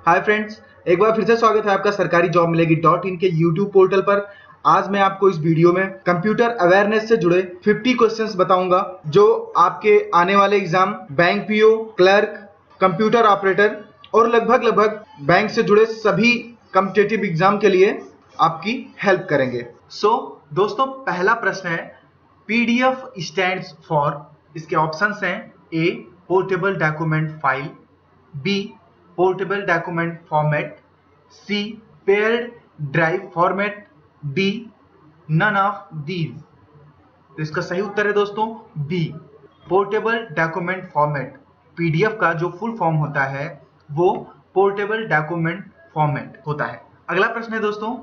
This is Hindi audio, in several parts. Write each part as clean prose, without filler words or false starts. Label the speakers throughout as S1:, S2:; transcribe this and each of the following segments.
S1: हाय फ्रेंड्स, एक बार फिर से स्वागत है आपका सरकारी जॉब मिलेगी .in के यूट्यूब पोर्टल पर। आज मैं आपको इस वीडियो में कंप्यूटर अवेयरनेस से जुड़े 50 क्वेश्चंस बताऊंगा जो आपके आने वाले exam bank PO, clerk, computer operator और लगभग बैंक से जुड़े सभी कॉम्पिटिटिव एग्जाम के लिए आपकी हेल्प करेंगे। दोस्तों, पहला प्रश्न है पीडीएफ स्टैंड्स फॉर, इसके ऑप्शंस हैं A portable document file, B portable document format, C paired drive format, D none of these. तो इसका सही उत्तर है दोस्तों B portable document format. PDF का जो फुल फॉर्म होता है वो पोर्टेबल डॉक्यूमेंट फॉर्मेट होता है। अगला प्रश्न है दोस्तों,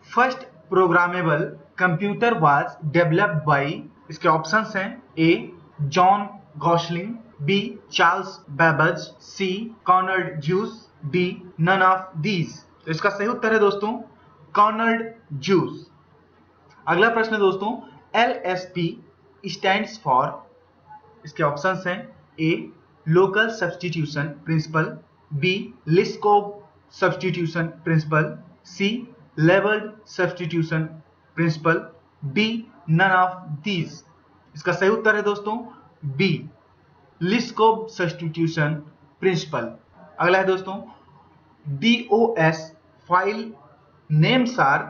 S1: first programmable computer was developed by, इसके ऑप्शंस हैं A John Gosling, B Charles Babbage, C Konrad Zuse, D none of these. तो इसका सही उत्तर है दोस्तों कॉनर्ड ज्यूस। अगला प्रश्न है दोस्तों, एलएसपी स्टैंड्स फॉर, इसके ऑप्शंस हैं A local substitution principle, B Liskov substitution principle, C levelled substitution principle, D none of these. इसका सही उत्तर है दोस्तों बी लिस्कोव सब्स्टिट्यूशन प्रिंसिपल। अगला है दोस्तों, DOS file names are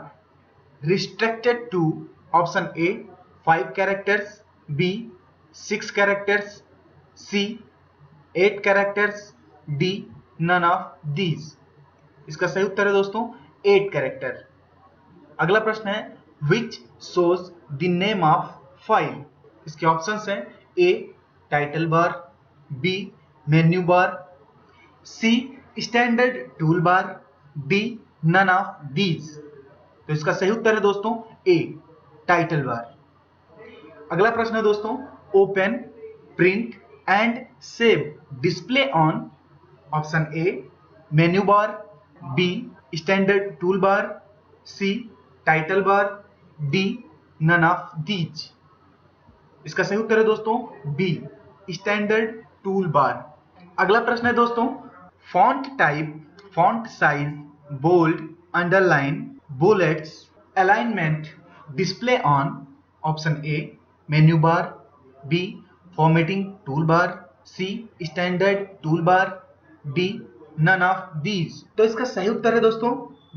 S1: restricted to, option A 5 characters, B 6 characters, C 8 characters, D none of these. इसका सही उत्तर है दोस्तों 8 कैरेक्टर। अगला प्रश्न है which shows the name of file, इसके ऑप्शंस हैं A title bar, B menu bar, C standard tool bar, D none of these. तो इसका सही उत्तर है दोस्तों ए टाइटल बार। अगला प्रश्न है दोस्तों, open print and save display on, option A menu bar, B standard tool bar, C title bar, D none of these. इसका सही उत्तर है दोस्तों बी स्टैंडर्ड टूल बार। अगला प्रश्न है दोस्तों, font type, font size, bold, underline, bullets, alignment, display on, option A menu bar, B formatting tool bar, C standard tool bar, D none of these. तो इसका सही उत्तर है दोस्तों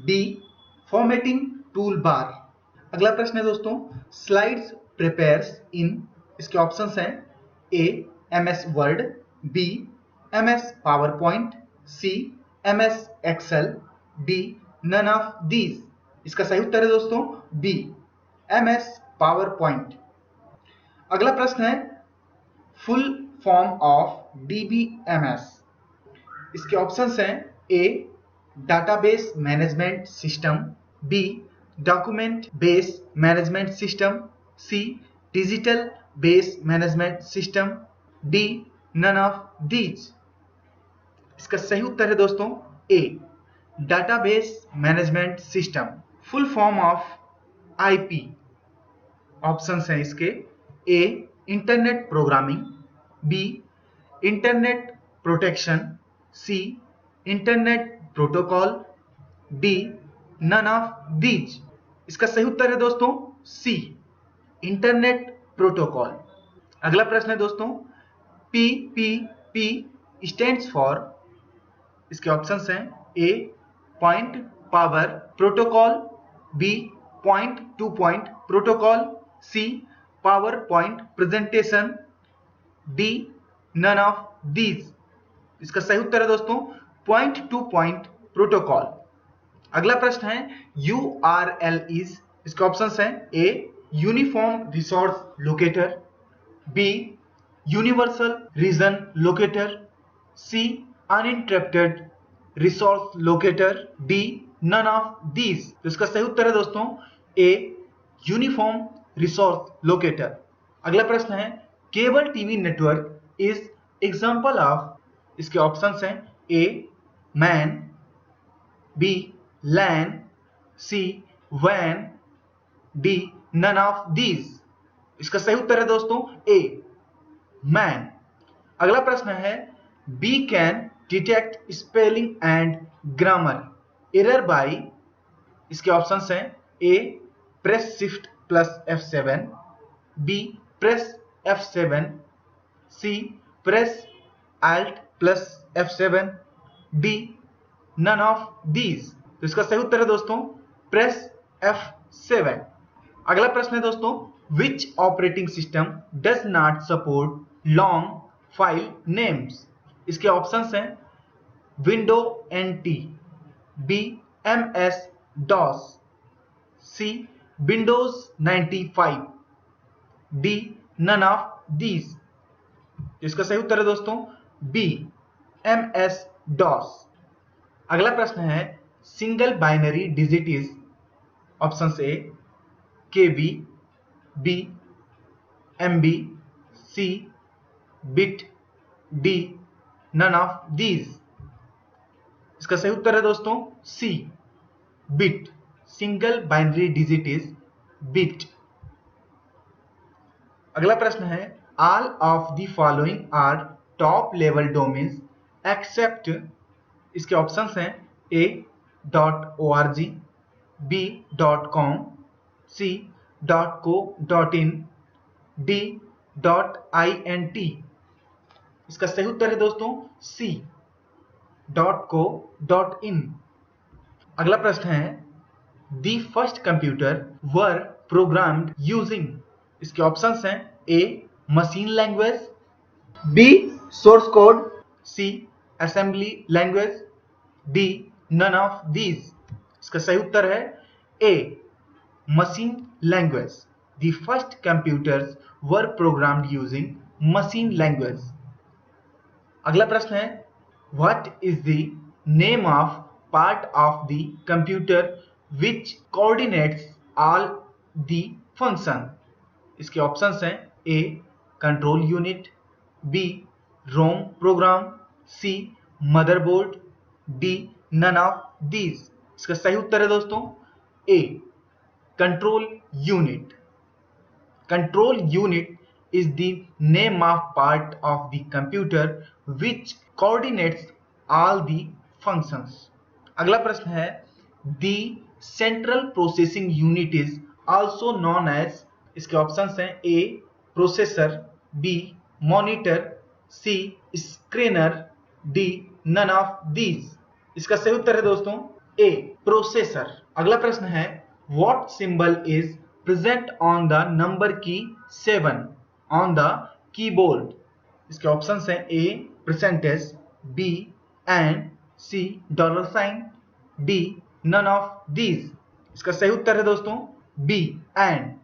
S1: डी फॉर्मेटिंग टूल बार। अगला प्रश्न है दोस्तों, स्लाइड्स प्रिपेयर्स इन, इसके ऑप्शंस हैं A MS Word, B MS PowerPoint, C MS Excel, D none of these. इसका सही उत्तर है दोस्तों बी MS पावर पॉइंट। अगला प्रश्न है फुल फॉर्म ऑफ DBMS, इसके ऑप्शंस हैं A database management system, B document base management system, C digital base management system, D none of these. इसका सही उत्तर है दोस्तों A database management system. Full form of IP, options हैं इसके A internet programming, B internet protection, C internet protocol, D none of these. इसका सही उत्तर है दोस्तों सी इंटरनेट प्रोटोकॉल। अगला प्रश्न है दोस्तों, PPP स्टैंड्स फॉर, इसके ऑप्शंस हैं A point power protocol, B point to point protocol, C power point presentation, D none of these. इसका सही उत्तर है दोस्तों पॉइंट टू पॉइंट प्रोटोकॉल। अगला प्रश्न है URL इज, इसके ऑप्शंस हैं A uniform resource locator, B universal region locator, C uninterrupted resource locator, D none of these. तो इसका सही उत्तर है दोस्तों ए यूनिफॉर्म रिसोर्स लोकेटर। अगला प्रश्न है cable TV network is example of, इसके ऑप्शंस हैं A MAN, B LAN, C वैन, डी नन ऑफ दीज। इसका सही उत्तर है दोस्तों ए मैन। अगला प्रश्न है we can detect spelling and grammar error by, इसके ऑप्शंस हैं A press shift plus F7, B press F7, C press Alt plus F7, D none of these. तो इसका सही उत्तर है दोस्तों प्रेस F7। अगला प्रश्न है दोस्तों, which operating system does not support long file names. इसके ऑप्शंस हैं window NT, B MS DOS, C windows 95, D none of these. इसका सही उत्तर है दोस्तों बी MS DOS। अगला प्रश्न है single binary digit is, option A KB, B MB, C bit, D none of these. इसका सही उत्तर है दोस्तों C bit. Single binary digit is bit. अगला प्रश्न है all of the following are top level domains except, इसके ऑप्शंस हैं A .org, B .com, C .co.in, D .int। इसका सही उत्तर है दोस्तों सी .co.in। अगला प्रश्न है the first computer were programmed using, इसके ऑप्शंस हैं A machine language, B source code, C assembly language, D none of these. इसका सही उत्तर है A machine language. The first computers were programmed using machine language. अगला प्रश्न है what is the name of part of the computer which coordinates all the function. इसके ऑप्शंस हैं A control unit, B ROM program, C motherboard, D none of these. इसका सही उत्तर है दोस्तों A control unit. Control unit is the name of part of the computer which coordinates all the functions। अगला प्रश्न है the central processing unit is also known as, इसके ऑप्शंस हैं A processor, B monitor, C screener, D none of these. इसका सही उत्तर है दोस्तों ए प्रोसेसर। अगला प्रश्न है what symbol is present on the number key 7 on the keyboard. इसके ऑप्शंस हैं A percentage, B and, C $, D none of these. इसका सही उत्तर है दोस्तों बी एंड।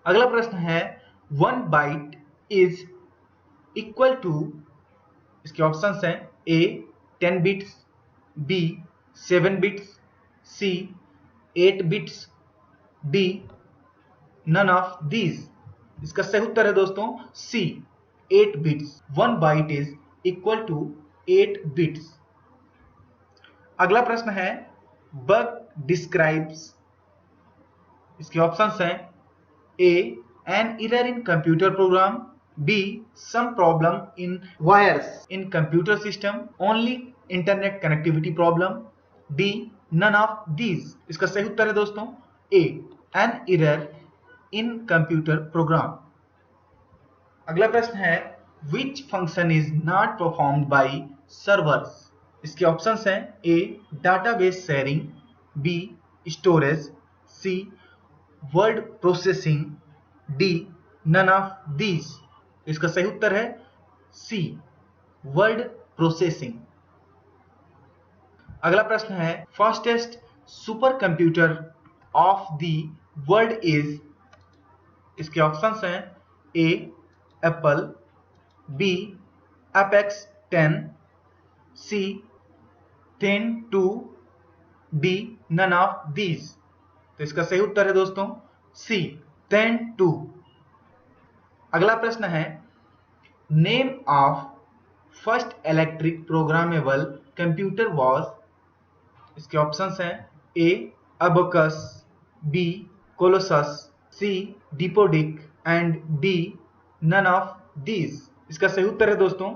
S1: अगला प्रश्न है 1 बाइट इज इक्वल टू, इसके ऑप्शंस हैं A 10 bits, B 7 bits, C 8 bits, D none of these. इसका सही उत्तर है दोस्तों C 8 bits. 1 byte is equal to 8 bits. अगला प्रश्न है बग डिस्क्राइब्स, इसके ऑप्शंस हैं A an error in computer program, B some problem in wires in computer system, only internet connectivity problem, D none of these. इसका सही उत्तर है दोस्तों A an error in computer program. अगला प्रश्न है which function is not performed by servers. इसके ऑप्शंस हैं A database sharing, B storage, C word processing, D none of these. इसका सही उत्तर है सी वर्ड प्रोसेसिंग। अगला प्रश्न है fastest super computer of the world is, इसके ऑप्शंस हैं A Apple, B Apex 10, C 10-2, D none of these. तो इसका सही उत्तर है दोस्तों सी 10-2। अगला प्रश्न है name of first electric programmable computer was, इसके ऑप्शंस हैं A abacus, B Colossus, C dipodic and D none of these. इसका सही उत्तर है दोस्तों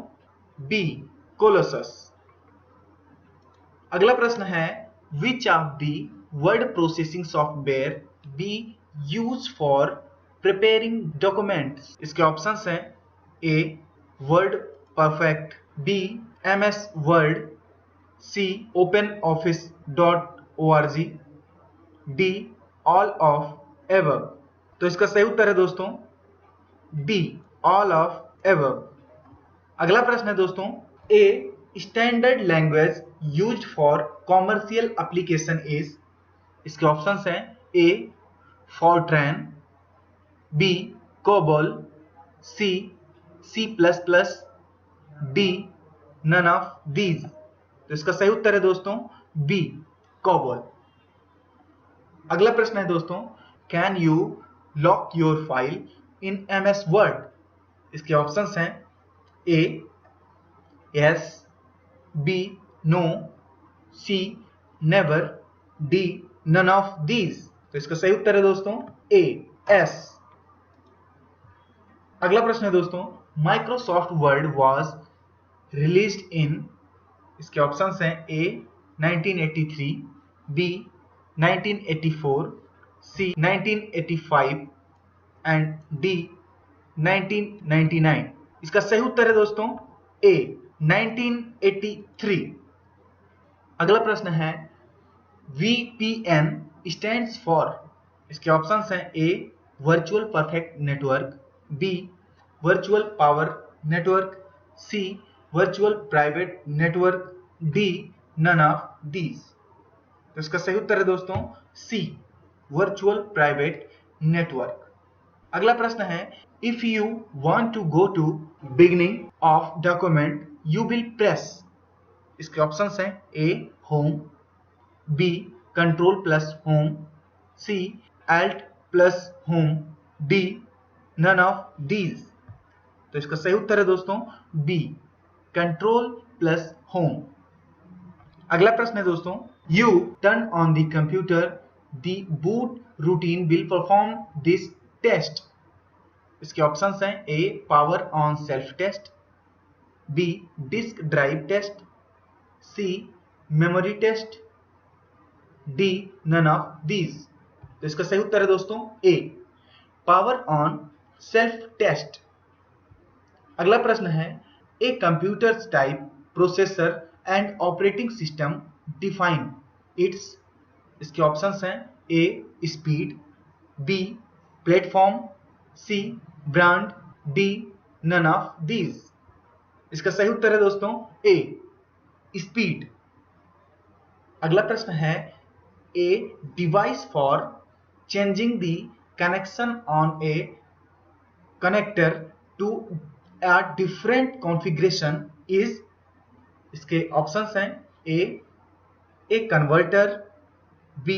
S1: बी कोलोसस। अगला प्रश्न है which of the word processing software be use for preparing documents. इसके ऑप्शंस हैं A WordPerfect, B MS Word, C OpenOffice .org, D all of ever. तो इसका सही उत्तर है दोस्तों डी ऑल ऑफ एवर। अगला प्रश्न है दोस्तों A standard language used for commercial application is. इसके ऑप्शंस हैं A Fortran, B COBOL, C C++, D none of these. तो इसका सही उत्तर है दोस्तों बी कोबोल। अगला प्रश्न है दोस्तों can you lock your file in MS Word. इसके ऑप्शंस हैं A yes, B no, C never, D none of these. तो इसका सही उत्तर है दोस्तों ए एस। अगला प्रश्न है दोस्तों Microsoft word was released in. इसके ऑप्शंस हैं ए 1983, बी 1984, सी 1985 एंड डी 1999। इसका सही उत्तर है दोस्तों ए 1983। अगला प्रश्न है VPN स्टैंड्स फॉर। इसके ऑप्शंस हैं A virtual perfect network, B virtual power network, C virtual private network, D none of these. तो इसका सही उत्तर है दोस्तों सी वर्चुअल प्राइवेट नेटवर्क। अगला प्रश्न है if you want to go to beginning of document you will press. इसके ऑप्शंस हैं A home, B control plus home, C alt plus home, D none of these. तो इसका सही उत्तर है दोस्तों बी कंट्रोल प्लस होम। अगला प्रश्न है दोस्तों you turn on the computer the boot routine will perform this test. इसके ऑप्शंस हैं A power on self test, B disk drive test, C memory test, D none of these. तो इसका सही उत्तर है दोस्तों A power on self test. अगला प्रश्न है a computer type processor and operating system define its. इसके ऑप्शंस हैं A speed, B platform, C brand, D none of these. इसका सही उत्तर है दोस्तों ए स्पीड। अगला प्रश्न है a device for changing the connection on a connector to a different configuration is। इसके ऑप्शंस हैं A converter, B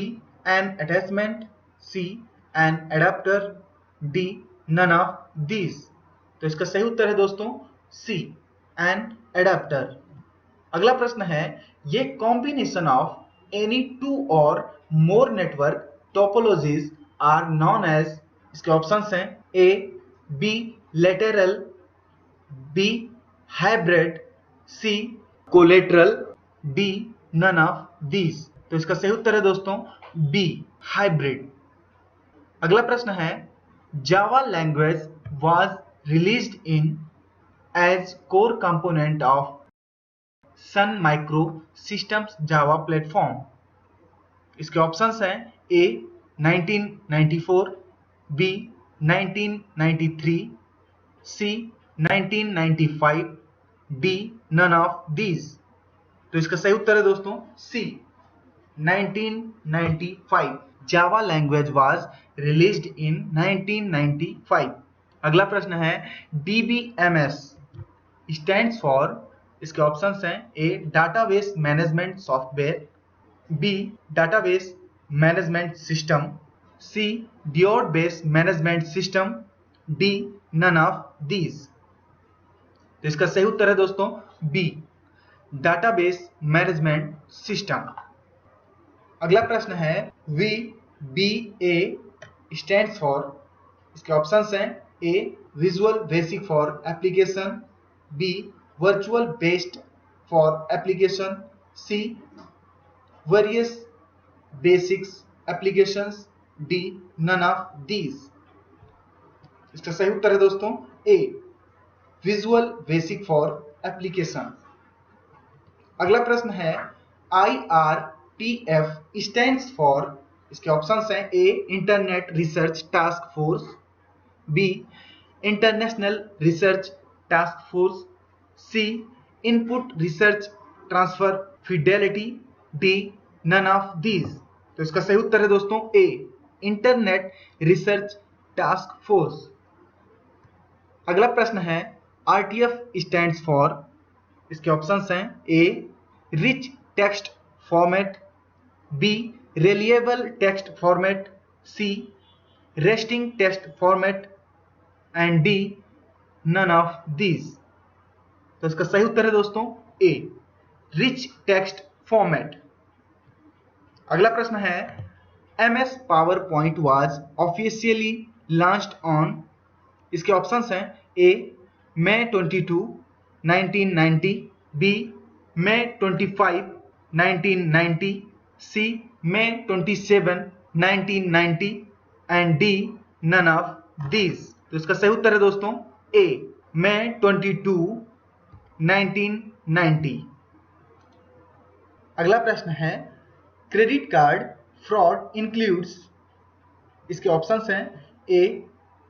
S1: an attachment, C an adapter, D none of these. तो इसका सही उत्तर है दोस्तों सी एन एडाप्टर। अगला प्रश्न है ये combination of any two or more network topologies are known as. इसके ऑप्शंस हैं A bilateral, B hybrid, C collateral, D none of these. तो इसका सही उत्तर है दोस्तों बी हाइब्रिड। अगला प्रश्न है Java language was released in as core component of Sun Microsystems Java platform. इसके ऑप्शंस हैं A 1994, B 1993, C 1995, D none of these. तो इसका सही उत्तर है दोस्तों C 1995। Java language was released in 1995। अगला प्रश्न है DBMS स्टैंड्स फॉर। इसके ऑप्शंस हैं A database management software, B database management system, C database management system, D none of these. तो इसका सही उत्तर है दोस्तों बी डाटाबेस मैनेजमेंट सिस्टम। अगला प्रश्न है VBA स्टैंड्स फॉर। इसके ऑप्शंस हैं A visual basic for application, B virtual based for application, C various basics applications, D none of these। इसका सही उत्तर है दोस्तों A Visual basic for application. अगला प्रश्न है IRTF स्टैंड्स फॉर, इसके ऑप्शंस हैं A internet research task force, B international research task force, C input research transfer fidelity, D none of these. तो इसका सही उत्तर है दोस्तों A internet research task force. अगला प्रश्न है RTF स्टैंड्स फॉर, इसके ऑप्शंस हैं A rich text format, B reliable text format, C resting text format and D none of these. तो इसका सही उत्तर है दोस्तों A रिच टेक्स्ट फॉर्मेट। अगला प्रश्न है MS PowerPoint was officially launched on, इसके ऑप्शंस हैं A May 22 1990, B May 25 1990, C May 27 1990 and D none of these. तो इसका सही उत्तर है दोस्तों A मई 22 1990। अगला प्रश्न है क्रेडिट कार्ड फ्रॉड इंक्लूड्स, इसके ऑप्शंस हैं A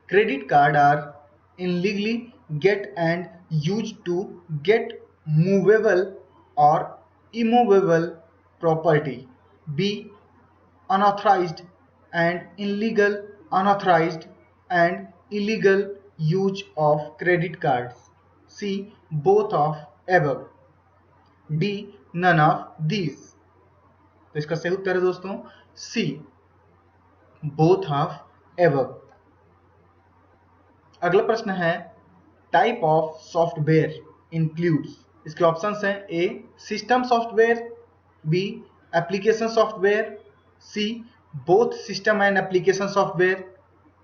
S1: credit card are illegally get and used to get movable or immovable property, B unauthorized and illegal use of credit cards, C both of above, D none of these। तो इसका सही उत्तर है दोस्तों C both of above। अगला प्रश्न है टाइप ऑफ सॉफ्टवेयर इंक्लूड्स, इसके ऑप्शंस हैं A system software, B application software, C both system and application software,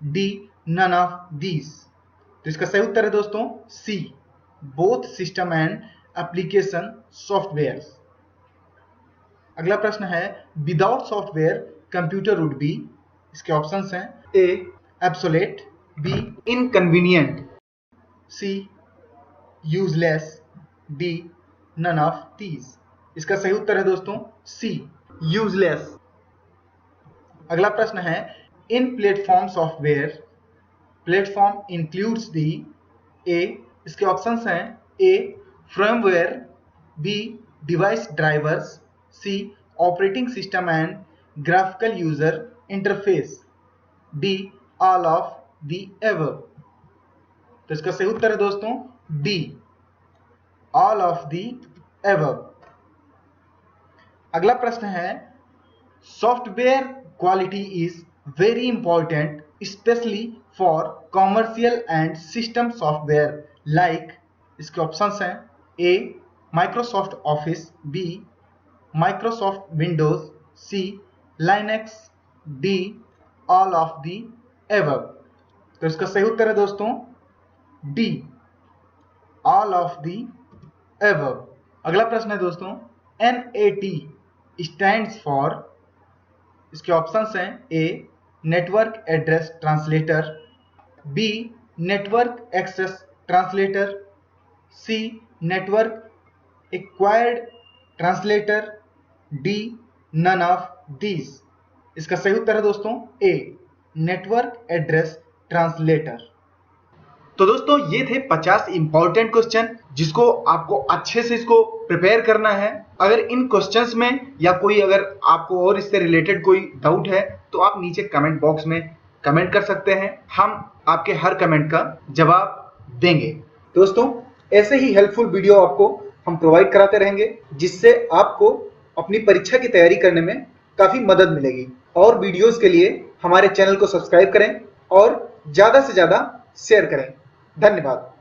S1: D none of these. तो इसका सही उत्तर है दोस्तों C both system and application software. अगला प्रश्न है without software computer would be, इसके ऑप्शंस हैं A obsolete, B inconvenient, C useless, D none of these। इसका सही उत्तर है दोस्तों C useless। अगला प्रश्न है in platform software, platform includes the A, इसके ऑप्शंस हैं A firmware, B device drivers, C operating system and graphical user interface, D all of the ever. तो इसका सही उत्तर है दोस्तों D all of the ever. अगला प्रश्न है software quality is very important specially for commercial and system software like, इसके ऑप्शंस हैं A Microsoft Office, B Microsoft Windows, C Linux, D all of the ever. तो इसका सही उत्तर है दोस्तों D all of the ever. अगला प्रश्न है दोस्तों NAT स्टैंड्स फॉर, इसके ऑप्शंस हैं A network address translator, B network access translator, C network acquired translator, D none of these. इसका सही उत्तर है दोस्तों A नेटवर्क एड्रेस ट्रांसलेटर। तो दोस्तों ये थे 50 इंपॉर्टेंट क्वेश्चन जिसको आपको अच्छे से इसको प्रिपेयर करना है। अगर इन क्वेश्चंस में या कोई अगर आपको और इससे रिलेटेड कोई डाउट है तो आप नीचे कमेंट बॉक्स में कमेंट कर सकते हैं, हम आपके हर कमेंट का जवाब देंगे। दोस्तों ऐसे ही हेल्पफुल वीडियो आपको हम प्रोवाइड कराते रहेंगे जिससे आपको अपनी परीक्षा की तैयारी करने में काफी मदद मिलेगी। और वीडियोस के लिए हमारे चैनल को सब्सक्राइब करें और ज्यादा से ज्यादा शेयर करें। धन्यवाद।